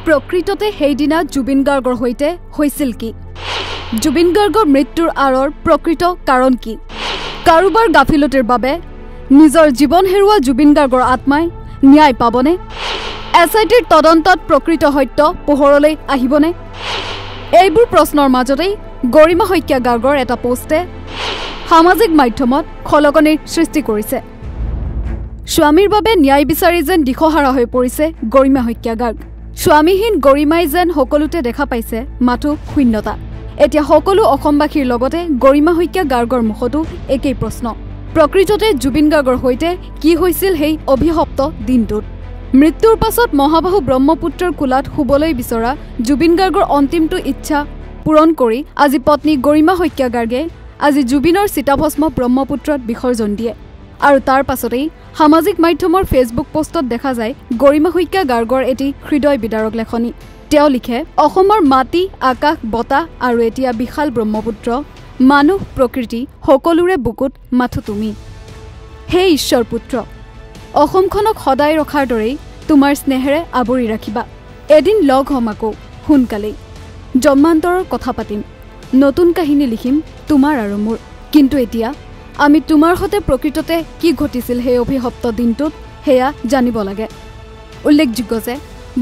প্ৰকৃততে সেইদিনা জুবিন গাৰ্গৰ হৈতে হৈছিল কি জুবিন গাৰ্গৰ মৃত্যুৰ আঁৰৰ প্ৰকৃত কাৰণ কি কাৰোবাৰ গাফিলতিৰ বাবে নিজৰ জীৱন হেৰুৱা জুবিন গাৰ্গৰ আত্মাই ন্যায় পাবনে এছআইটিৰ তদন্তত প্ৰকৃত সত্য পোহৰলৈ আহিবনে এইবোৰ প্ৰশ্নৰ মাজতেই গৰিমা শইকীয়া গাৰ্গৰ এটা পোষ্টে সামাজিক মাধ্যমত খলকনিৰ সৃষ্টি কৰিছে স্বামীৰ বাবে ন্যায় বিচাৰি যেন দিশহাৰা হৈ পৰিছে গৰিমা শইকীয়া গাৰ্গ স্বামীহীন গৰিমাই যেন সকলোতে দেখা পাইছে মাথো শূন্যতা এতিয়া সকলো অসমবাসীৰ লগতে গৰিমা শইকীয়া গাৰ্গৰ মুখতো একেই প্ৰশ্ন প্ৰকৃততে জুবিন গাৰ্গৰ হৈতে কি হৈছিল সেই অভিশপ্ত দিনটোত মৃত্যুৰ পাছত মহাবাহু ব্ৰহ্মপুত্ৰৰ কুলাত শুবলৈ বিচৰা জুবিন গাৰ্গৰ অন্তিমটো ইচ্ছা পূৰণ কৰি আজি পত্নী গৰিমা শইকীয়া গাৰ্গে আজি জুবিনৰ চিতাভস্ম ব্ৰহ্মপুত্ৰত বিসৰ্জন দিয়ে আৰু তাৰ পাছতেই সামাজিক মাধ্যমৰ ফেচবুক পোষ্টত দেখা যায় গৰিমা শইকীয়া গাৰ্গৰ এটি হৃদয় বিদাৰক লেখনি তেওঁ লিখে অসমৰ মাটি আকাশ বতাহ আৰু এতিয়া বিশাল ব্ৰহ্মপুত্ৰ মানুহ প্ৰকৃতি সকলোৰে বুকুত মাথো তুমি হে ঈশ্বৰ পুত্ৰ অসমখনক সদায় ৰখাৰ দৰেই তোমাৰ স্নেহেৰে আৱৰি ৰাখিবা এদিন লগ হ'ম আকৌ সোনকালেই জন্মান্তৰৰ কথা পাতিম নতুন কাহিনী লিখিম তোমাৰ আৰু মোৰ কিন্তু এতিয়া আমি তোমাৰ সতে প্ৰকৃততে কি ঘটিছিল সেই অভিশপ্ত দিনটোত হেয়া জানিব লাগে উল্লেখযোগ্য যে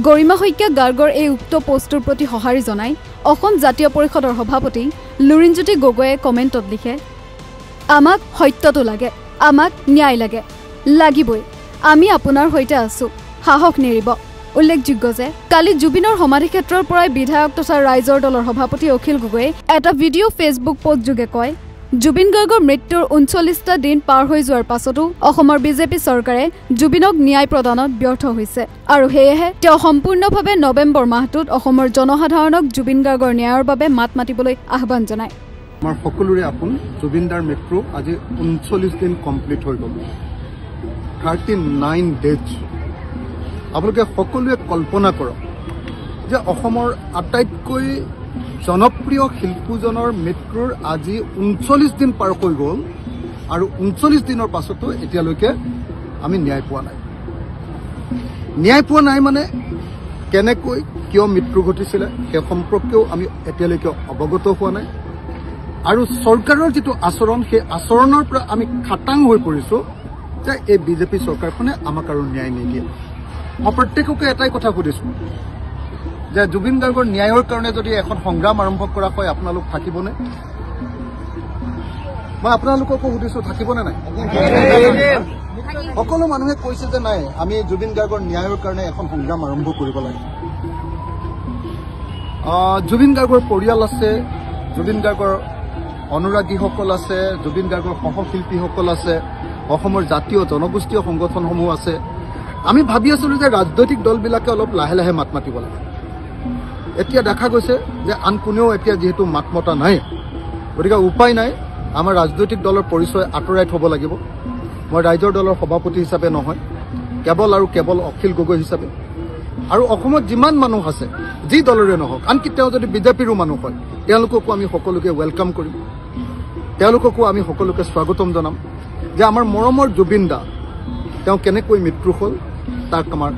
গৰিমা শইকীয়া গাৰ্গৰ এই উক্ত পোষ্টৰ প্ৰতি সঁহাৰি জনাই অসম জাতীয় পৰিষদৰ সভাপতি লুৰিণজ্যোতি গগৈয়ে কমেণ্টত লিখে আমাক সত্যটো লাগে আমাক ন্যায় লাগে লাগিবই আমি আপোনাৰ সৈতে আছো সাহস নেৰিব উল্লেখযোগ্য যে কালি জুবিনৰ সমাধিক্ষেত্ৰৰ পৰাই বিধায়ক তথা ৰাইজৰ দলৰ সভাপতি অখিল গগৈয়ে এটা ভিডিঅ' ফেচবুক পোষ্ট যোগে কয় জুবিন গাৰ্গৰ মৃত্যুৰ ৩৯টা দিন পাৰ হৈ যোৱাৰ পাছতো অসমৰ বিজেপি চৰকাৰে জুবিনক ন্যায় প্ৰদানত ব্যৰ্থ হৈছে আৰু সেয়েহে তেওঁ সম্পূৰ্ণভাৱে নৱেম্বৰ মাহটোত অসমৰ জনসাধাৰণক জুবিন গাৰ্গৰ ন্যায়ৰ বাবে মাত মাতিবলৈ আহ্বান জনায় আমাৰ সকলোৰে আপোন জুবিনদাৰ মৃত্যু আজি ৩৯ দিন কমপ্লিট হৈ গ'ল 39 ডেজ আপোনালোকে সকলোৱে কল্পনা কৰক যে অসমৰ আটাইতকৈ জনপ্ৰিয় শিল্পীজনৰ মৃত্যুৰ আজি 39 দিন পাৰ হৈ গ'ল আৰু 39 দিনৰ পাছতো এতিয়ালৈকে আমি ন্যায় পোৱা নাই মানে কেনেকৈ কিয় মৃত্যু ঘটিছিলে সেই সম্পৰ্কেও আমি এতিয়ালৈকে অৱগত হোৱা নাই আৰু চৰকাৰৰ যিটো আচৰণ সেই আচৰণৰ পৰা আমি খাটাং হৈ পৰিছো যে এই বিজেপি চৰকাৰখনে আমাক আৰু ন্যায় নিদিয়ে মই প্ৰত্যেককে এটাই কথা সুধিছো যে জুবিন গাৰ্গৰ ন্যায়ৰ কাৰণে যদি এখন সংগ্ৰাম আৰম্ভ কৰা হয় আপোনালোক থাকিবনে মই আপোনালোককো সুধিছো থাকিবনে নাই সকলো মানুহে কৈছে যে নাই আমি জুবিন গাৰ্গৰ ন্যায়ৰ কাৰণে এখন সংগ্ৰাম আৰম্ভ কৰিব লাগে জুবিন গাৰ্গৰ পৰিয়াল আছে জুবিন গাৰ্গৰ অনুৰাগীসকল আছে জুবিন গাৰ্গৰ সহশিল্পীসকল আছে অসমৰ জাতীয় জনগোষ্ঠীয় সংগঠনসমূহ আছে আমি ভাবি আছিলো যে ৰাজনৈতিক দলবিলাকে অলপ লাহে লাহে মাত মাতিব লাগে এতিয়া দেখা গৈছে যে আন কোনেও এতিয়া যিহেতু মাত মতা নাই গতিকে উপায় নাই আমাৰ ৰাজনৈতিক দলৰ পৰিচয় আঁতৰাই থ'ব লাগিব মই ৰাইজৰ দলৰ সভাপতি হিচাপে নহয় কেৱল আৰু কেৱল অখিল গগৈ হিচাপে আৰু অসমত যিমান মানুহ আছে যি দলৰে নহওক আনকি তেওঁ যদি বিজেপিৰো মানুহ হয় তেওঁলোককো আমি সকলোকে ৱেলকাম কৰিম তেওঁলোককো আমি সকলোকে স্বাগতম জনাম যে আমাৰ মৰমৰ জুবিন দা তেওঁ কেনেকৈ মৃত্যু হ'ল তাক আমাৰ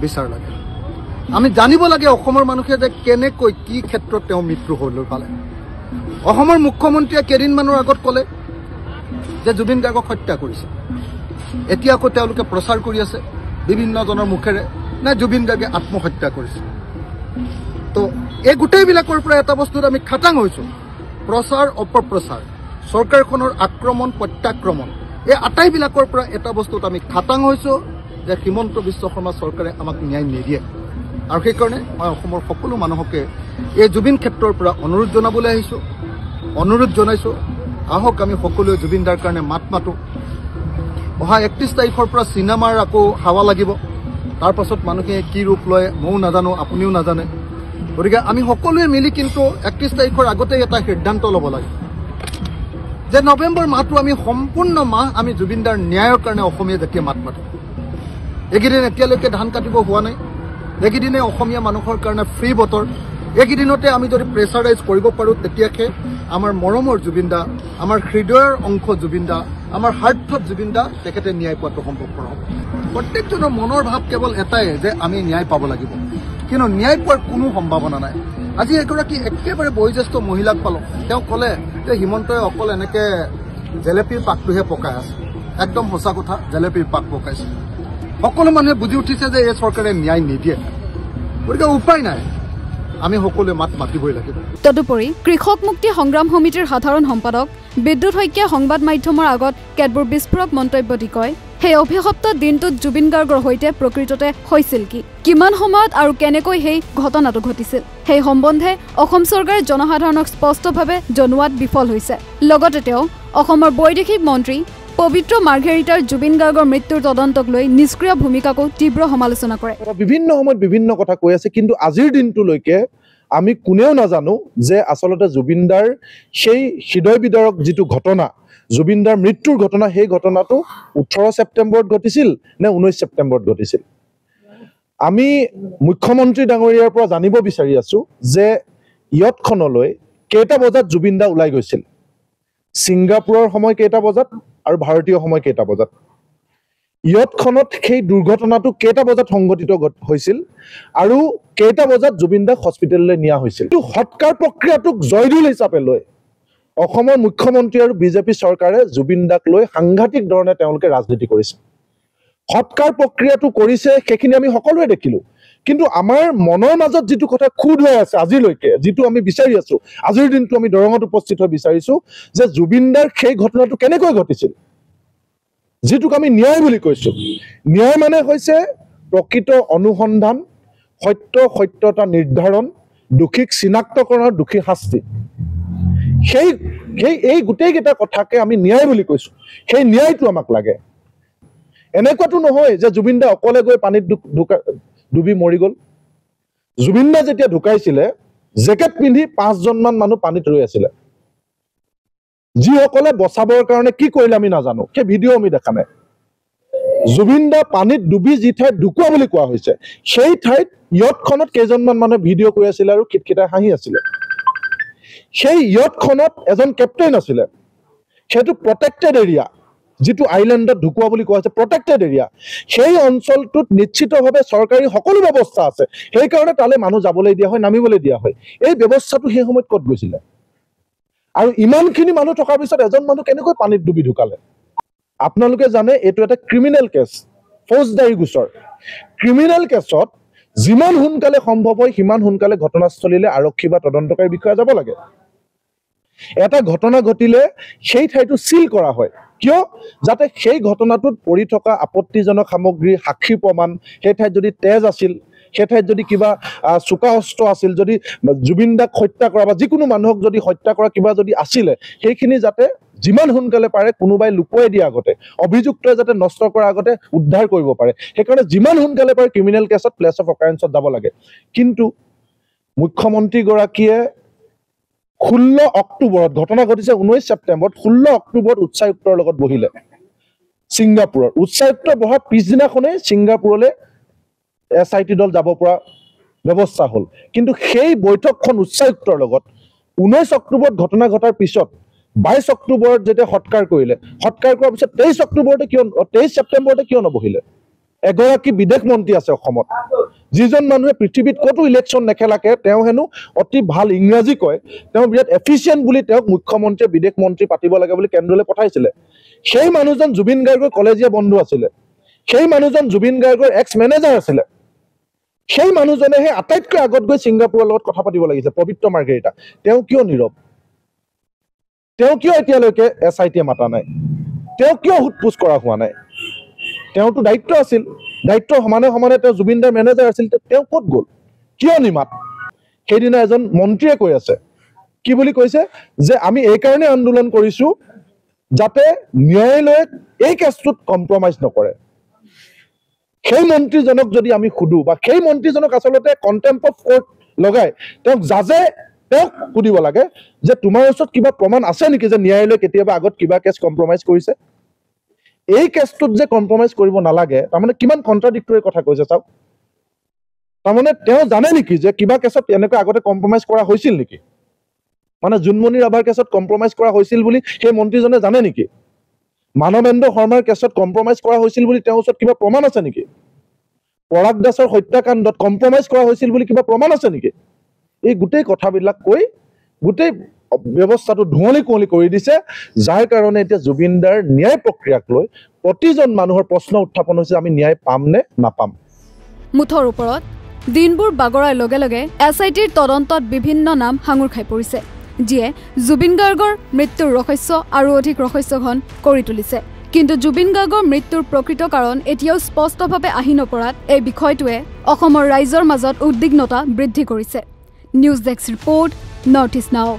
বিচাৰ লাগে আমি জানিব লাগে অসমৰ মানুহে যে কেনেকৈ কি ক্ষেত্ৰত তেওঁ মৃত্যু হ'ল পালে অসমৰ মুখ্যমন্ত্ৰীয়ে কেইদিনমানৰ আগত ক'লে যে জুবিন গাৰ্গক হত্যা কৰিছে এতিয়া আকৌ তেওঁলোকে প্ৰচাৰ কৰি আছে বিভিন্নজনৰ মুখেৰে নে জুবিন গাৰ্গে আত্মহত্যা কৰিছে তো এই গোটেইবিলাকৰ পৰা এটা বস্তুত আমি খাটাং হৈছোঁ প্ৰচাৰ অপপ্ৰচাৰ চৰকাৰখনৰ আক্ৰমণ প্ৰত্যাক্ৰমণ এই আটাইবিলাকৰ পৰা এটা বস্তুত আমি খাটাং হৈছোঁ যে হিমন্ত বিশ্ব শৰ্মা চৰকাৰে আমাক ন্যায় নিদিয়ে আৰু সেইকাৰণে মই অসমৰ সকলো মানুহকে এই জুবিন ক্ষেত্ৰৰ পৰা অনুৰোধ জনাইছোঁ আহক আমি সকলোৱে জুবিন দাৰ কাৰণে মাত মাতোঁ অহা 31 তাৰিখৰ পৰা চিনেমাৰ আকৌ হাৱা লাগিব তাৰ পাছত মানুহে কি ৰূপ লয় ময়ো নাজানো আপুনিও নাজানে গতিকে আমি সকলোৱে মিলি কিন্তু 31 তাৰিখৰ আগতে এটা সিদ্ধান্ত ল'ব লাগে যে নৱেম্বৰ মাহটো আমি সম্পূৰ্ণ মাহ আমি জুবিন দাৰ ন্যায়ৰ কাৰণে অসমীয়া জাতিয়ে মাত মাতোঁ এইকেইদিন এতিয়ালৈকে ধান কাটিব হোৱা নাই এইকেইদিনে অসমীয়া মানুহৰ কাৰণে ফ্ৰী বতৰ এইকেইদিনতে আমি যদি প্ৰেছাৰাইজ কৰিব পাৰোঁ তেতিয়াহে আমাৰ মৰমৰ জুবিন দা আমাৰ হৃদয়ৰ অংশ জুবিন দা আমাৰ হাৰ্টত জুবিন দা তেখেতে ন্যায় পোৱাটো সম্ভৱপৰ হ'ব প্ৰত্যেকজনৰ মনৰ ভাৱ কেৱল এটাই যে আমি ন্যায় পাব লাগিব কিন্তু ন্যায় পোৱাৰ কোনো সম্ভাৱনা নাই আজি এগৰাকী একেবাৰে বয়োজ্যেষ্ঠ মহিলাক পালোঁ তেওঁ ক'লে যে হিমন্তই অকল এনেকৈ জেলেপীৰ পাকটোহে পকাই আছে একদম সঁচা কথা জেলেপীৰ পাক পকাইছে সকলো মানুহে বুজি উঠিছে যে এই চৰকাৰে ন্যায় নিদিয়ে গতিকে উপায় নাই আমি সকলোৱে মাত মাতিবই লাগিব তদুপৰি কৃষক মুক্তি সংগ্ৰাম সমিতিৰ সাধাৰণ সম্পাদক বিদ্যুৎ শইকীয়া সংবাদ মাধ্যমৰ আগত কেতবোৰ বিস্ফোৰক মন্তব্য দি কয় সেই অভিশপ্ত দিনটোত জুবিন গাৰ্গৰ সৈতে প্ৰকৃততে হৈছিল কি কিমান সময়ত আৰু কেনেকৈ সেই ঘটনাটো ঘটিছিল সেই সম্বন্ধে অসম চৰকাৰে জনসাধাৰণক স্পষ্টভাৱে জনোৱাত বিফল হৈছে লগতে তেওঁ অসমৰ বৈদেশিক মন্ত্ৰী পবিত্ৰ মাৰ্ঘেৰিটাৰ জুবিন গাৰ্গৰ মৃত্যুৰ তদন্তক লৈ নিষ্ক্ৰিয় ভূমিকাকো তীব্ৰ সমালোচনা কৰে বিভিন্ন সময়ত বিভিন্ন কথা কৈ আছে কিন্তু আজিৰ দিনটোলৈকে আমি কোনেও নাজানো যে আসলতে জুবিনদাৰ সেই হৃদয় বিদাৰক যিটো ঘটনা জুবিনদাৰ মৃত্যুৰ ঘটনা সেই ঘটনাটো 18 ছেপ্টেম্বৰত ঘটিছিল নে 19 ছেপ্টেম্বৰত ঘটিছিল আমি মুখ্যমন্ত্ৰী ডাঙৰীয়াৰ পৰা জানিব বিচাৰি আছো যে ইয়তখনলৈ কেইটা বজাত জুবিনদা ওলাই গৈছিল ছিংগাপুৰৰ সময় কেইটা বজাত আৰু ভাৰতীয় সময় কেইটা বজাত ইয়তখনত সেই দুৰ্ঘটনাটো কেইটা বজাত সংঘটিত হৈছিল আৰু কেইটা বজাত জুবিনদাক হস্পিটেললৈ নিয়া হৈছিল তো হৎকাৰ প্ৰক্ৰিয়াটোক জয়দুল হিচাপে লৈ অসমৰ মুখ্যমন্ত্ৰী আৰু বিজেপি চৰকাৰে জুবিনদাক লৈ সাংঘাতিক ধৰণে তেওঁলোকে ৰাজনীতি কৰিছে হৎকাৰ প্ৰক্ৰিয়াটো কৰিছে সেইখিনি আমি সকলোৱে দেখিলো কিন্তু আমাৰ মনৰ মাজত যিটো কথা খুদ হৈ আছে আজিলৈকে যিটো আমি বিচাৰি আছো আজিৰ দিনটো আমি দৰঙত উপস্থিত হৈ বিচাৰিছো যে জুবিনদাৰ সেই ঘটনাটো কেনেকৈ ঘটিছিল যিটোক আমি ন্যায় বুলি কৈছো ন্যায় মানে হৈছে প্ৰকৃত অনুসন্ধান সত্যতা নিৰ্ধাৰণ দোষীক চিনাক্তকৰণ আৰু দোষী শাস্তি সেই এই গোটেইকেইটা কথাকে আমি ন্যায় বুলি কৈছো সেই ন্যায়টো আমাক লাগে এনেকুৱাটো নহয় যে জুবিনদা অকলে গৈ পানীত ডুবি মৰি গ'ল জুবিনদা যেতিয়া ঢুকাইছিলে জেকেট পিন্ধি 5 জনমান মানুহ পানীত ৰৈ আছিলে যিসকলে বচাবৰ কাৰণে কি কৰিলে আমি নাজানো সেই ভিডিঅ' আমি দেখা নাই জুবিনদা পানীত ডুবি যি ঠাইত ঢুকুৱা বুলি কোৱা হৈছে সেই ঠাইত ইয়তখনত কেইজনমান মানুহে ভিডিঅ' কৰি আছিলে আৰু খিটখিটাই হাঁহি আছিলে সেই ইয়তখনত এজন কেপ্টেইন আছিলে সেইটো প্ৰটেক্টেড এৰিয়া যিটো আইলেণ্ডত ঢুকুৱা বুলি কোৱা হৈছে প্ৰটেক্টেড এৰিয়া সেই অঞ্চলটোত নিশ্চিতভাৱে চৰকাৰী সকলো ব্যৱস্থা আছে সেইকাৰণে তালৈ মানুহ যাবলৈ দিয়া হয় নামিবলৈ দিয়া হয় এই ব্যৱস্থাটো সেই সময়ত ক'ত গৈছিলে আৰু ইমানখিনি মানুহ থকাৰ পিছত এজন মানুহ কেনেকৈ পানীত ডুবি ঢুকালে আপোনালোকে জানে এইটো এটা ক্ৰিমিনেল কেছ ফৌজদাৰী গোচৰ ক্ৰিমিনেল কেছত যিমান সোনকালে সম্ভৱ হয় সিমান সোনকালে ঘটনাস্থলীলৈ আৰক্ষী বা তদন্তকাৰী বিষয়া যাব লাগে এটা ঘটনা ঘটিলে সেই ঠাইটো সিল কৰা হয় কিয় যাতে সেই ঘটনাটোত পৰি থকা আপত্তিজনক সামগ্ৰী সাক্ষী প্ৰমাণ সেই ঠাইত যদি তেজ আছিল সেই ঠাইত যদি কিবা চুকা অস্ত্ৰ আছিল যদি জুবিনদাক হত্যা কৰা বা যিকোনো মানুহক যদি হত্যা কৰা কিবা যদি আছিলে সেইখিনি যাতে যিমান সোনকালে পাৰে কোনোবাই লুকুৱাই দিয়া আগতে অভিযুক্তই যাতে নষ্ট কৰাৰ আগতে উদ্ধাৰ কৰিব পাৰে সেইকাৰণে যিমান সোনকালে পাৰে ক্ৰিমিনেল কেছত প্লেচ অফ অকাৰেঞ্চত যাব লাগে কিন্তু মুখ্যমন্ত্ৰীগৰাকীয়ে 16 অক্টোবৰত ঘটনা ঘটিছে 19 ছেপ্টেম্বৰত 16 অক্টোবৰত উচ্চায়ুক্তৰ লগত বহিলে ছিংগাপুৰৰ উচ্চায়ুক্ত বহাৰ পিছদিনাখনেই ছিংগাপুৰলৈ SIT দল যাব পৰা ব্যৱস্থা হ'ল কিন্তু সেই বৈঠকখন উচ্চায়ুক্তৰ লগত 19 অক্টোবৰত ঘটনা ঘটাৰ পিছত 22 অক্টোবৰত যেতিয়া হৎকাৰ কৰিলে হৎকাৰ কৰাৰ পিছত 23 অক্টোবৰতে কিয় 23 ছেপ্টেম্বৰতে কিয় নবহিলে এগৰাকী বিদেশ মন্ত্ৰী আছে অসমত যিজন মানুহে পৃথিৱীত কতো ইলেকশ্যন নেখেলাকে তেওঁ হেনো অতি ভাল ইংৰাজী কয় তেওঁ বিৰাট এফিচিয়েণ্ট বুলি তেওঁক মুখ্যমন্ত্ৰী বিদেশ মন্ত্ৰী পাতিব লাগে বুলি কেন্দ্ৰলৈ পঠাইছিলে সেই মানুহজন জুবিন গাৰ্গৰ কলেজীয়া বন্ধু আছিলে সেই মানুহজন জুবিন গাৰ্গৰ এক্স মেনেজাৰ আছিলে সেই মানুহজনে সেই আটাইতকৈ আগত গৈ ছিংগাপুৰৰ লগত কথা পাতিব লাগিছে পবিত্ৰ মাৰ্ঘেৰিটা তেওঁ কিয় নীৰৱ তেওঁ কিয় এতিয়ালৈকে SIT মাতা নাই তেওঁ কিয় হুটপুছ কৰা হোৱা নাই তেওঁতো দায়িত্ব আছিল দায়িত্ব সমানে সমানে তেওঁ জুবিনদাৰ মেনেজাৰ আছিল তেওঁ ক'ত গ'ল কিয় নিমাত সেইদিনা এজন মন্ত্ৰীয়ে কৈ আছে কি বুলি কৈছে যে আমি এই কাৰণে আন্দোলন কৰিছো যাতে ন্যায়ালয়ে এই কেছটোত কম্প্ৰমাইজ নকৰে সেই মন্ত্ৰীজনক যদি আমি সুধো বা সেই মন্ত্ৰীজনক আচলতে কন্টেম্প অফ কোৰ্ট লগাই তেওঁক জাজে তেওঁক সুধিব লাগে যে তোমাৰ ওচৰত কিবা প্ৰমাণ আছে নেকি যে ন্যায়ালয়ে কেতিয়াবা আগত কিবা কেছ কম্প্ৰমাইজ কৰিছে এই কেছটোত যে কম্প্ৰমাইজ কৰিব নালাগে তাৰমানে কিমান কন্ট্ৰাডিক্টৰী কথা কৈছে চাওক তাৰমানে তেওঁ জানে নেকি যে কিবা কেছত এনেকৈ আগতে কম্প্ৰমাইজ কৰা হৈছিল নেকি মানে জুনমণি ৰাভাৰ কেছত কম্প্ৰমাইজ কৰা হৈছিল বুলি সেই মন্ত্ৰীজনে জানে নেকি মানৱেন্দ্ৰ শৰ্মাৰ কেছত কম্প্ৰমাইজ কৰা হৈছিল বুলি তেওঁৰ ওচৰত কিবা প্ৰমাণ আছে নেকি পৰাগ দাসৰ হত্যাকাণ্ডত কম্প্ৰমাইজ কৰা হৈছিল বুলি কিবা প্ৰমাণ আছে নেকি? এই গোটেই কথাবিলাক কৈ গোটেই ব্যৱস্থাটো ধুঁৱলি কুঁৱলি কৰি দিছে, যাৰ কাৰণে এতিয়া জুবিন দাৰ ন্যায় প্ৰক্ৰিয়াক লৈ প্ৰতিজন মানুহৰ প্ৰশ্ন উত্থাপন হৈছে, আমি ন্যায় পাম নে নাপাম। মুঠৰ ওপৰত দিনবোৰ বাগৰাৰ লগে লগে SITৰ তদন্তত বিভিন্ন নাম সাঙুৰ খাই পৰিছে, যিয়ে জুবিন গাৰ্গৰ মৃত্যুৰ ৰহস্য আৰু অধিক ৰহস্যঘন কৰি তুলিছে। কিন্তু জুবিন গাৰ্গৰ মৃত্যুৰ প্ৰকৃত কাৰণ এতিয়াও স্পষ্টভাৱে আহি নপৰাত এই বিষয়টোৱে অসমৰ ৰাইজৰ মাজত উদ্বিগ্নতা বৃদ্ধি কৰিছে। News desk report, north east নাও।